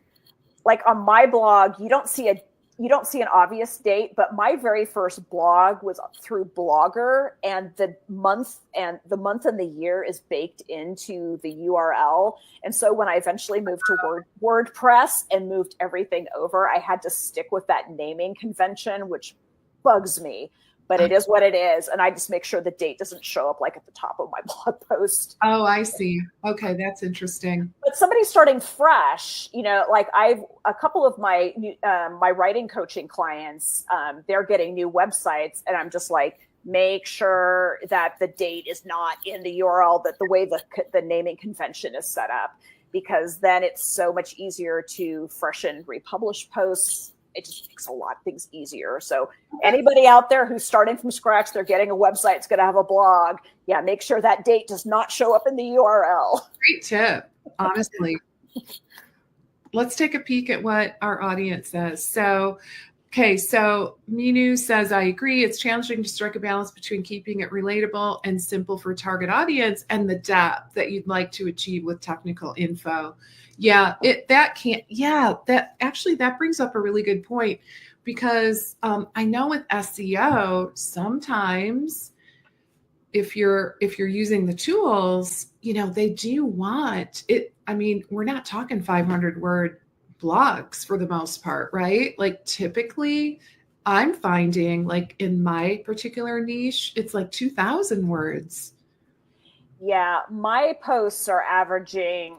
B: like, on my blog, you don't see an obvious date, but my very first blog was through Blogger, and the month and the year is baked into the URL. And so when I eventually moved to WordPress and moved everything over, I had to stick with that naming convention, which bugs me, but it is what it is. And I just make sure the date doesn't show up like at the top of my blog post.
A: Oh, I see. Okay, that's interesting.
B: But somebody starting fresh, like a couple of my my writing coaching clients, they're getting new websites, and I'm just like, make sure that the date is not in the URL, that the way the naming convention is set up, because then it's so much easier to freshen, republish posts. It just makes a lot of things easier. So anybody out there who's starting from scratch, they're getting a website, it's going to have a blog. Yeah, make sure that date does not show up in the URL.
A: Great tip, honestly. Let's take a peek at what our audience says. So Minu says, I agree. It's challenging to strike a balance between keeping it relatable and simple for target audience and the depth that you'd like to achieve with technical info. Yeah, that brings up a really good point, because I know with SEO, sometimes if you're using the tools, they do want it. I mean, we're not talking 500 word blogs for the most part, right? Like, typically I'm finding, like, in my particular niche, it's like 2,000 words.
B: Yeah, my posts are averaging,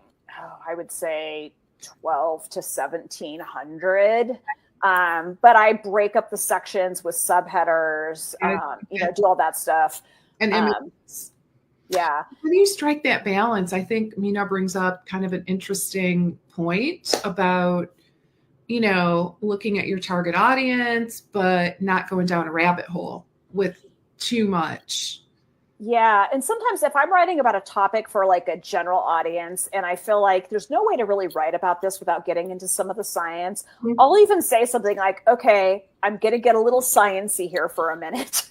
B: I would say 12 to 1,700. But I break up the sections with subheaders, do all that stuff.
A: And
B: yeah.
A: How do you strike that balance? I think Mina brings up kind of an interesting point about, looking at your target audience, but not going down a rabbit hole with too much.
B: Yeah. And sometimes if I'm writing about a topic for like a general audience, and I feel like there's no way to really write about this without getting into some of the science, I'll even say something like, okay, I'm going to get a little sciencey here for a minute.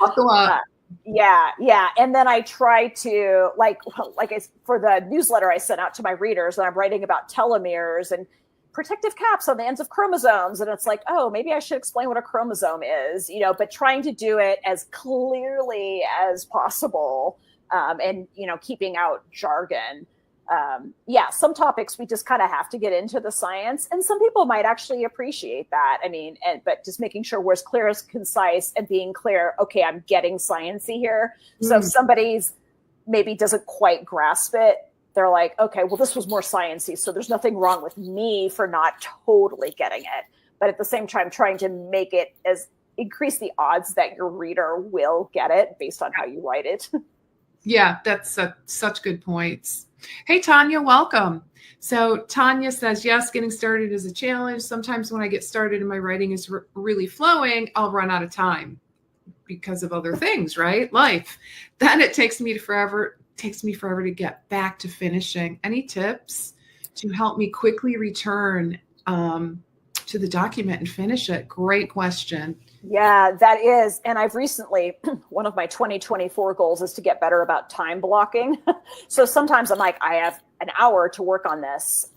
A: Buckle up.
B: Yeah. And then I try to for the newsletter I sent out to my readers, and I'm writing about telomeres and protective caps on the ends of chromosomes. And it's like, oh, maybe I should explain what a chromosome is, but trying to do it as clearly as possible, and, keeping out jargon. Some topics we just kind of have to get into the science, and some people might actually appreciate that. I mean, but just making sure we're as clear as concise and being clear. Okay, I'm getting sciencey here. So if somebody's maybe doesn't quite grasp it, they're like, okay, well, this was more sciencey, so there's nothing wrong with me for not totally getting it. But at the same time, trying to make it increase the odds that your reader will get it based on how you write it.
A: Yeah, that's such good points. Hey, Tanya, welcome. So Tanya says, yes, getting started is a challenge. Sometimes when I get started and my writing is really flowing, I'll run out of time because of other things, right? Life. Then it takes me forever to get back to finishing. Any tips to help me quickly return to the document and finish it? Great question.
B: Yeah, that is. And I've recently, one of my 2024 goals is to get better about time blocking. So sometimes I'm like, I have an hour to work on this,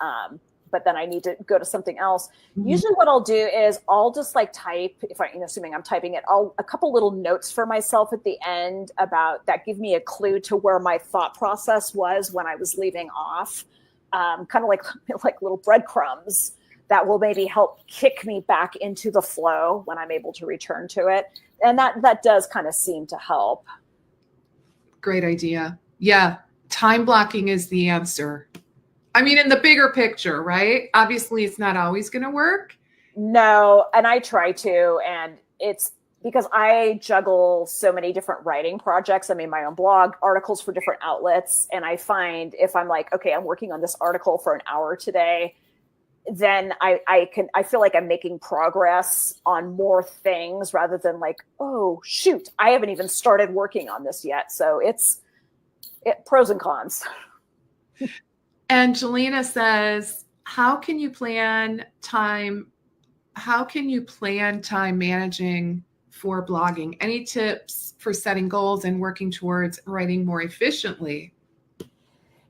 B: but then I need to go to something else. Mm-hmm. Usually what I'll do is I'll just like type, assuming I'm typing it, a couple little notes for myself at the end about that give me a clue to where my thought process was when I was leaving off. kind of like little breadcrumbs that will maybe help kick me back into the flow when I'm able to return to it. And that does kind of seem to help.
A: Great idea. Yeah. Time blocking is the answer. I mean, in the bigger picture, right? Obviously, it's not always going to work.
B: No, and I try to, and it's because I juggle so many different writing projects. I mean, my own blog, articles for different outlets. And I find if I'm like, okay, I'm working on this article for an hour today, then I feel like I'm making progress on more things rather than like, oh, shoot, I haven't even started working on this yet. So it's pros and cons.
A: Angelina says, how can you plan time managing for blogging? Any tips for setting goals and working towards writing more efficiently?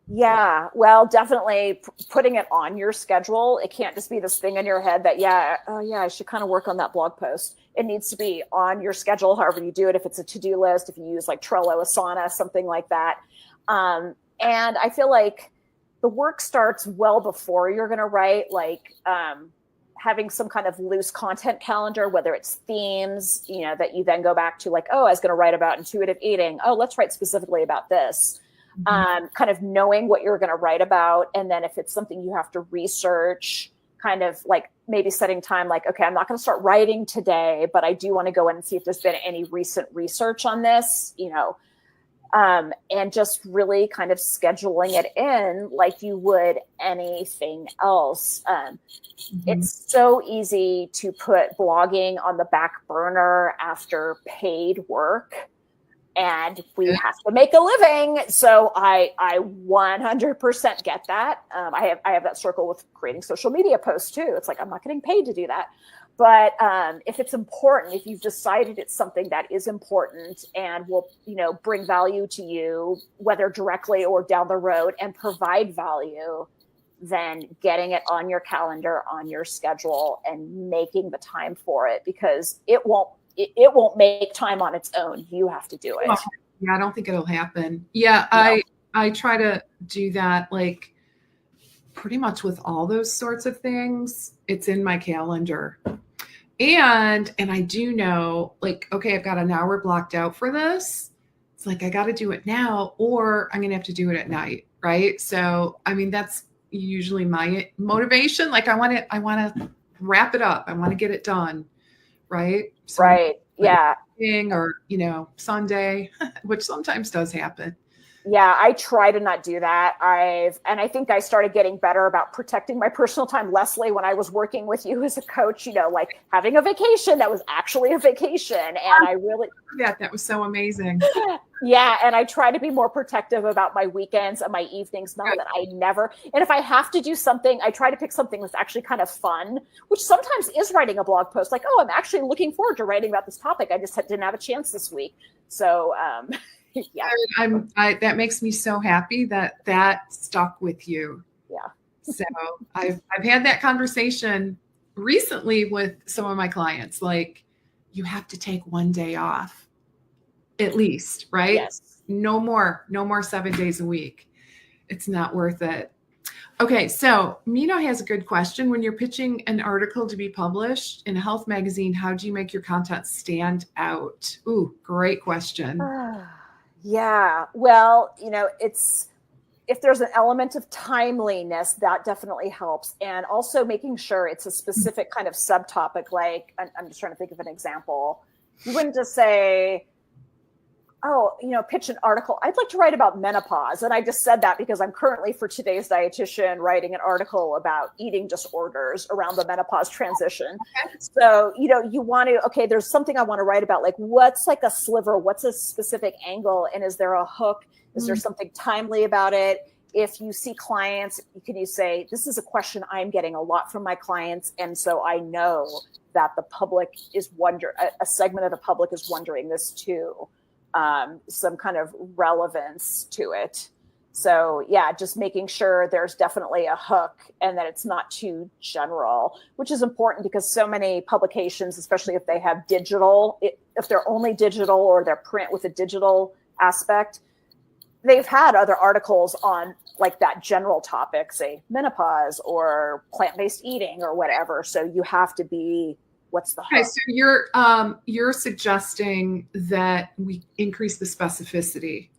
B: Yeah, well, definitely putting it on your schedule. It can't just be this thing in your head that, I should kind of work on that blog post. It needs to be on your schedule, however you do it. If it's a to-do list, if you use like Trello, Asana, something like that. And I feel like the work starts well before you're going to write, like having some kind of loose content calendar, whether it's themes, that you then go back to like, oh, I was going to write about intuitive eating. Oh, let's write specifically about this. Kind of knowing what you're going to write about. And then if it's something you have to research, kind of like maybe setting time, like, okay, I'm not going to start writing today, but I do want to go in and see if there's been any recent research on this, and just really kind of scheduling it in like you would anything else. It's so easy to put blogging on the back burner after paid work. And we have to make a living. So I 100% get that. I have that circle with creating social media posts too. It's like, I'm not getting paid to do that. But if it's important, if you've decided it's something that is important and will, bring value to you, whether directly or down the road, and provide value, then getting it on your calendar, on your schedule, and making the time for it, because it won't make time on its own. You have to do it.
A: Yeah, I don't think it'll happen. Yeah, no. I try to do that like pretty much with all those sorts of things. It's in my calendar. And I do know, like, okay, I've got an hour blocked out for this. It's like, I got to do it now, or I'm going to have to do it at night. Right. So, I mean, that's usually my motivation. Like I want to wrap it up. I want to get it done. Right. So
B: right. Yeah.
A: Or, Sunday, which sometimes does happen.
B: Yeah, I try to not do that. I think I started getting better about protecting my personal time, Leslie, when I was working with you as a coach, like having a vacation that was actually a vacation. And I really,
A: that was so amazing.
B: Yeah. And I try to be more protective about my weekends and my evenings, not that I never, and if I have to do something, I try to pick something that's actually kind of fun, which sometimes is writing a blog post. Like, oh, I'm actually looking forward to writing about this topic. I just didn't have a chance this week. So, yeah,
A: that makes me so happy that stuck with you.
B: Yeah.
A: So I've had that conversation recently with some of my clients. Like, you have to take one day off, at least, right?
B: Yes.
A: No more 7 days a week. It's not worth it. Okay, so Mino has a good question. When you're pitching an article to be published in a health magazine, how do you make your content stand out? Ooh, great question.
B: Yeah, well, it's, if there's an element of timeliness, that definitely helps. And also making sure it's a specific kind of subtopic. Like, I'm just trying to think of an example. You wouldn't just say, oh, pitch an article. I'd like to write about menopause. And I just said that because I'm currently, for Today's Dietitian, writing an article about eating disorders around the menopause transition. Okay. So, you want to, okay, there's something I want to write about, like what's like a sliver, what's a specific angle, and is there a hook? Is there something timely about it? If you see clients, you say, this is a question I'm getting a lot from my clients. And so I know that the public is a segment of the public is wondering this too. Some kind of relevance to it. So yeah, just making sure there's definitely a hook and that it's not too general, which is important because so many publications, especially if they have digital, if they're only digital or they're print with a digital aspect, they've had other articles on like that general topic, say menopause or plant-based eating or whatever. So you have to be, what's the hook?
A: Okay, so you're suggesting that we increase the specificity.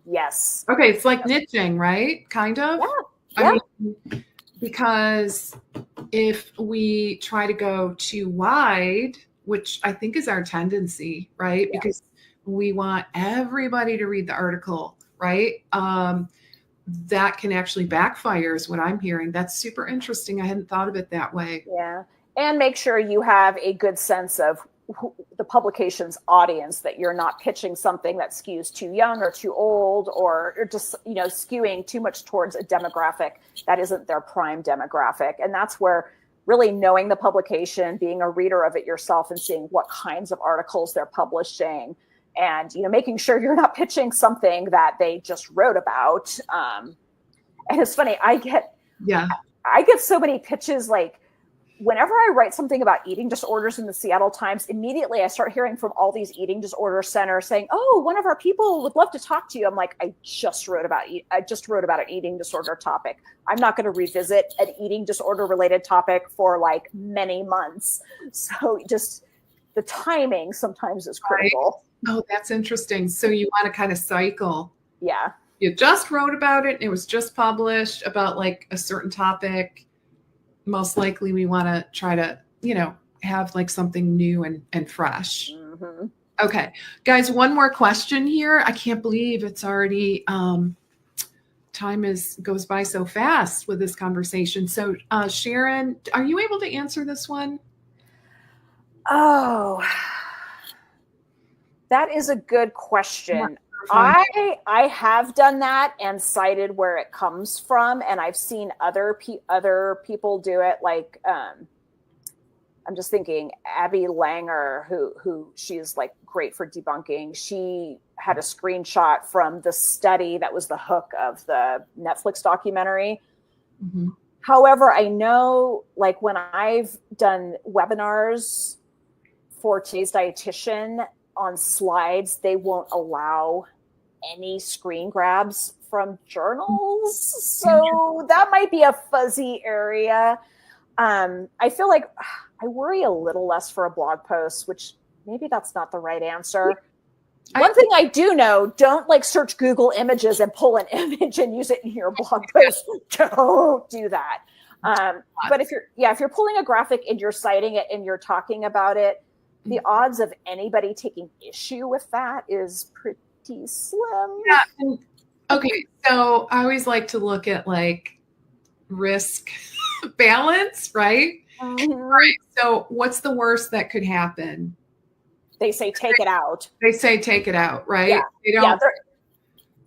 B: Yes.
A: Okay, it's like niching, right? Kind of.
B: Yeah.
A: I mean, because if we try to go too wide, which I think is our tendency, right?
B: Yeah.
A: Because we want everybody to read the article, right? That can actually backfire is what I'm hearing. That's super interesting. I hadn't thought of it that way.
B: Yeah. And make sure you have a good sense of the publication's audience, that you're not pitching something that skews too young or too old, or just, skewing too much towards a demographic that isn't their prime demographic. And that's where really knowing the publication, being a reader of it yourself and seeing what kinds of articles they're publishing, and making sure you're not pitching something that they just wrote about. And it's funny, I get so many pitches, like whenever I write something about eating disorders in the Seattle Times, immediately I start hearing from all these eating disorder centers saying, "Oh, one of our people would love to talk to you." I'm like, I just wrote about an eating disorder topic. I'm not going to revisit an eating disorder related topic for like many months. So just the timing sometimes is critical.
A: Right. Oh, that's interesting. So you want to kind of cycle.
B: Yeah.
A: You just wrote about it. It was just published about like a certain topic. Most likely we want to try to, have like something new and fresh.
B: Mm-hmm.
A: Okay, guys, one more question here. I can't believe it's already, time goes by so fast with this conversation. So Sharon, are you able to answer this one?
B: Oh, that is a good question. I have done that and cited where it comes from, and I've seen other people do it. Like I'm just thinking Abby Langer, who she's like great for debunking. She had a screenshot from the study that was the hook of the Netflix documentary.
A: Mm-hmm.
B: However, I know like when I've done webinars for Today's Dietitian, on slides, they won't allow any screen grabs from journals. So that might be a fuzzy area. I feel like I worry a little less for a blog post, which maybe that's not the right answer. One thing I do know, don't like search Google Images and pull an image and use it in your blog post. Don't do that. But if you're pulling a graphic and you're citing it and you're talking about it, the odds of anybody taking issue with that is pretty slim.
A: Yeah. Okay. So I always like to look at like risk balance, right?
B: Mm-hmm.
A: Right. So what's the worst that could happen?
B: They say take it out.
A: They say take it out, right?
B: Yeah.
A: They don't.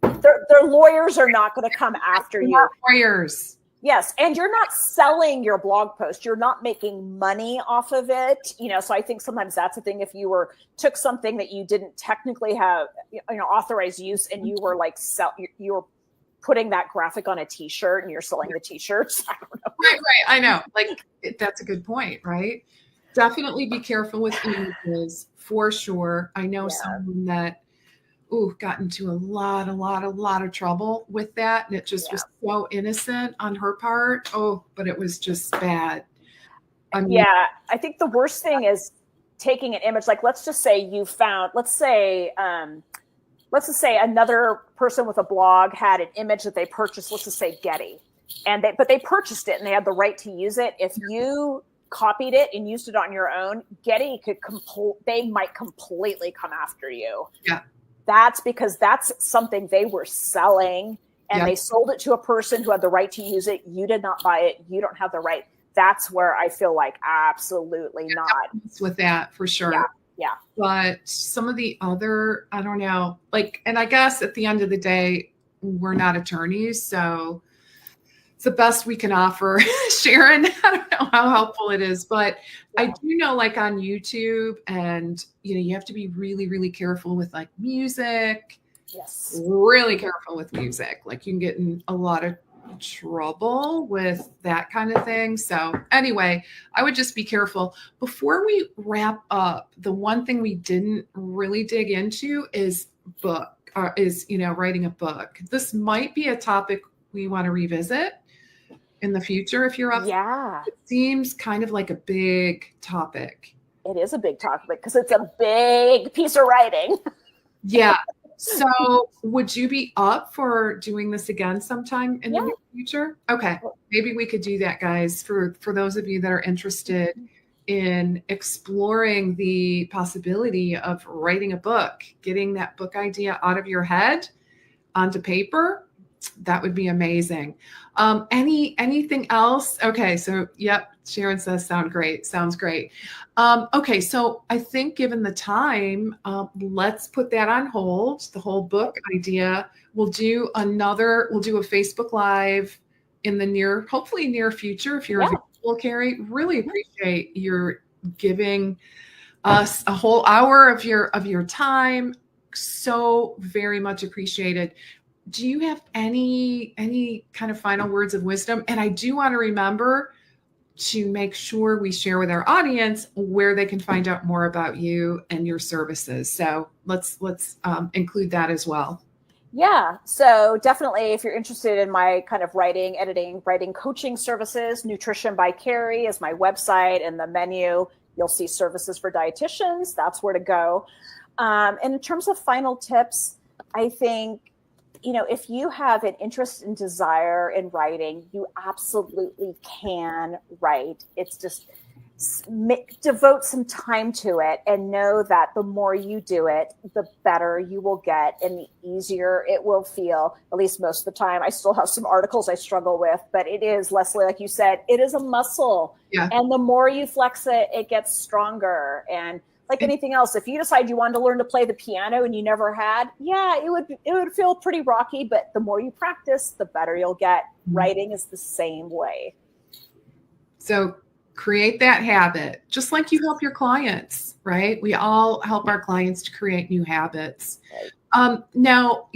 B: Yeah, their lawyers are not going to come after you.
A: Lawyers.
B: Yes, and you're not selling your blog post. You're not making money off of it. So I think sometimes that's the thing. If you took something that you didn't technically have, authorized use, and you were like you were putting that graphic on a T-shirt and you're selling the T-shirts. I don't know.
A: Right. I know. Like that's a good point, right? Definitely be careful with images for sure. I know someone that got into a lot of trouble with that. And it just was so innocent on her part. Oh, but it was just bad.
B: I think the worst thing is taking an image. Like, let's just say let's just say another person with a blog had an image that they purchased, let's just say Getty, but they purchased it and they had the right to use it. If you copied it and used it on your own, Getty they might completely come after you.
A: Yeah.
B: That's because that's something they were selling and they sold it to a person who had the right to use it. You did not buy it. You don't have the right. That's where I feel like absolutely not.
A: With that, for sure.
B: Yeah.
A: But some of the other, I don't know, like, and I guess at the end of the day, we're not attorneys. So it's the best we can offer. Sharon, I don't know how helpful it is, but I do know like on YouTube and, you have to be really, really careful with like music.
B: Yes.
A: Really careful with music. Like you can get in a lot of trouble with that kind of thing. So anyway, I would just be careful. Before we wrap up, the one thing we didn't really dig into is writing a book. This might be a topic we want to revisit in the future if you're up.
B: Yeah.
A: It seems kind of like a big topic.
B: It is a big topic because it's a big piece of writing.
A: Yeah. So would you be up for doing this again sometime in the near future? Okay. Maybe we could do that, guys, for those of you that are interested in exploring the possibility of writing a book, getting that book idea out of your head onto paper. That would be amazing. Anything else? Okay. So, yep. Sharon says, sounds great. Okay. So I think given the time, let's put that on hold. The whole book idea. We'll do a Facebook Live in the hopefully near future. If you're available, Carrie, really appreciate your giving us a whole hour of your time. So very much appreciated. Do you have any kind of final words of wisdom? And I do want to remember to make sure we share with our audience where they can find out more about you and your services. So let's include that as well.
B: Yeah. So definitely, if you're interested in my kind of writing, editing, writing coaching services, Nutrition by Carrie is my website. In the menu, you'll see services for dietitians. That's where to go. And in terms of final tips, I think, if you have an interest and desire in writing, you absolutely can write. It's just devote some time to it and know that the more you do it, the better you will get and the easier it will feel, at least most of the time. I still have some articles I struggle with, but it is, Leslie, like you said, it is a muscle.
A: Yeah.
B: And the more you flex it, it gets stronger. And like anything else, if you decide you wanted to learn to play the piano and you never had, it would feel pretty rocky, but the more you practice, the better you'll get. Writing is the same way.
A: So create that habit, just like you help your clients, right? We all help our clients to create new habits. Right. Now,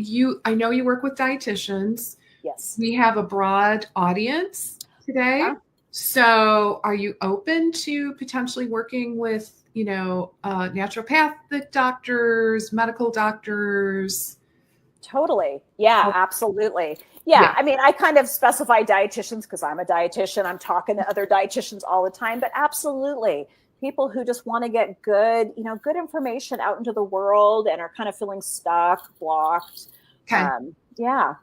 A: I know you work with dietitians.
B: Yes.
A: We have a broad audience today. Yeah. So are you open to potentially working with naturopathic doctors, medical doctors?
B: Totally. Yeah, absolutely. Yeah. I mean, I kind of specify dietitians because I'm a dietitian. I'm talking to other dietitians all the time, but absolutely. People who just want to get good information out into the world and are kind of feeling stuck, blocked.
A: Okay. Yeah.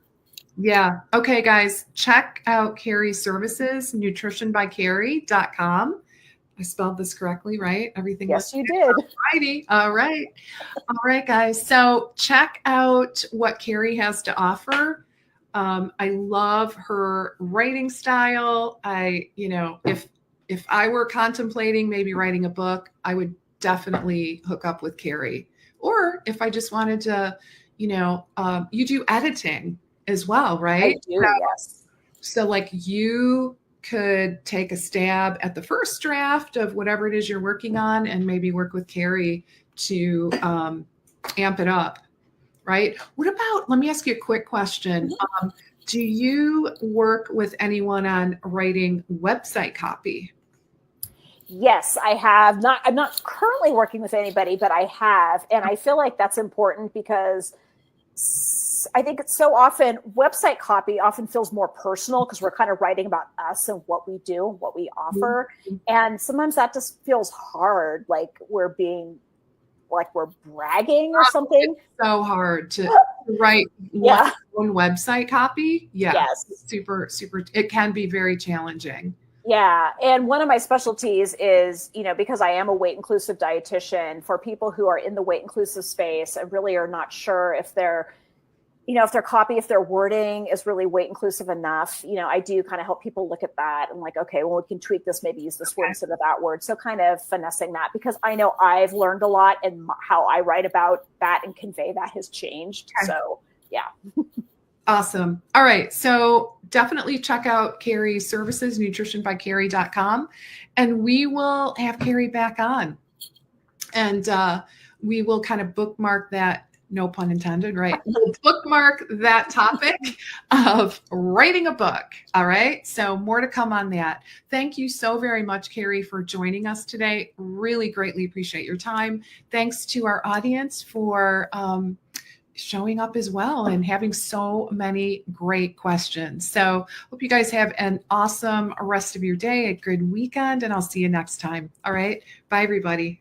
A: Okay, guys, check out Carrie's services, nutritionbycarrie.com. I spelled this correctly, right? Everything.
B: Yes, you did.
A: Alrighty. All right, guys. So check out what Carrie has to offer. I love her writing style. If I were contemplating maybe writing a book, I would definitely hook up with Carrie. Or if I just wanted to, you do editing as well, right?
B: I do, yes.
A: So like you could take a stab at the first draft of whatever it is you're working on and maybe work with Carrie to amp it up, right? Let me ask you a quick question. Do you work with anyone on writing website copy?
B: Yes, I have. I'm not currently working with anybody, but I have. And I feel like that's important because I think it's so often website copy often feels more personal because we're kind of writing about us and what we do, what we offer. Mm-hmm. And sometimes that just feels hard. Like we're bragging or something.
A: It's so hard to write one website copy. Yeah. Yes. Super. It can be very challenging.
B: Yeah. And one of my specialties is, because I am a weight inclusive dietitian, for people who are in the weight inclusive space and really are not sure if their copy, if their wording is really weight inclusive enough, I do kind of help people look at that and like, okay, well, we can tweak this, maybe use this word instead of that word. So kind of finessing that, because I know I've learned a lot and how I write about that and convey that has changed. Okay. So yeah.
A: Awesome. All right. So definitely check out Carrie's services, nutritionbycarrie.com, and we will have Carrie back on and we will kind of bookmark that. No pun intended, right? We'll bookmark that topic of writing a book. All right. So more to come on that. Thank you so very much, Carrie, for joining us today. Really greatly appreciate your time. Thanks to our audience for showing up as well and having so many great questions. So hope you guys have an awesome rest of your day, a good weekend, and I'll see you next time. All right. Bye, everybody.